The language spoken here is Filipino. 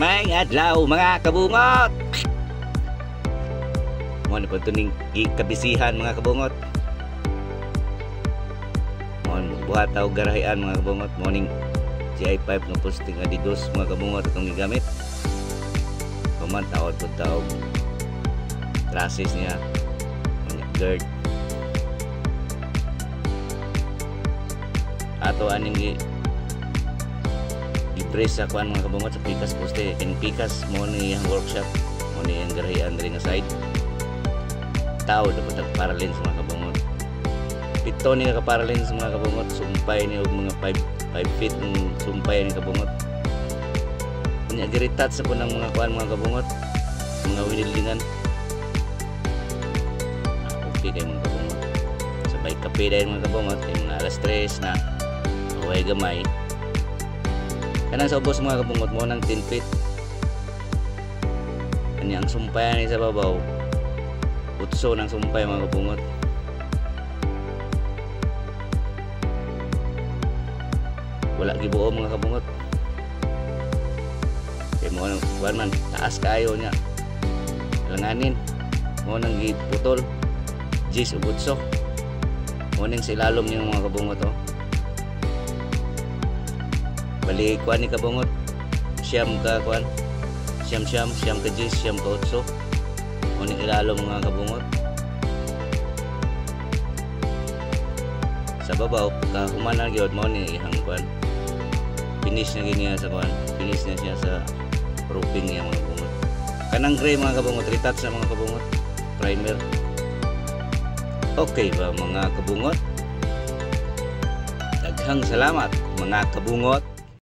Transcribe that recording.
May adlaw mga kabungot. Mo na pud tuning kabisihan mga kabungot. Mo buhat og garahian mga kabungot. Morning GI5 nga posting Adidas mga kabungot atong gigamit. Pamantaod pud taog process niya. Gird. Ato aning i-press sa kuan mga kabungot sa pikas poste. King pikas mo ni ang workshop, mo ni ang garahian diri nga side. Tao dapat ang paralins mga kabungot. Pito ni ka paralins mga kabungot, sumpay ni og mga 5 feet ng sumpay ni kabungot. Unya giritat sa kunang mga kuan mga kabungot, mga winildingan. Okay kay mga kabungot. Sabay kape dahil mga kabungot, kay mga alas 3 na away gamay. Kanang sa ubos mga kabungot mo ng 10 feet. Kanya ang sumpayan ni sa babaw. Utso ng sumpay mga kabungot. Wala gibuo mga kabungot. Kaya mo nang kuwan man, taas kayo niya. Alanganin. Mo nang giputol. Jis o utso. Mo nang silalom niya mga kabungot oh. Bali kuan ni kabungot. Siyam ka kuan. Siyam ka jis, siyam ka utso. Mo nang ilalom mga kabungot. Sa babaw ka human gyud mo ni ihang kuan. Finish na giniya sa kuan. Finish na siya sa roofing niya mga kabungot. Kanang gray mga kabungot, retouch na mga kabungot. Primer. Okay ba mga kabungot? Daghang salamat mga kabungot.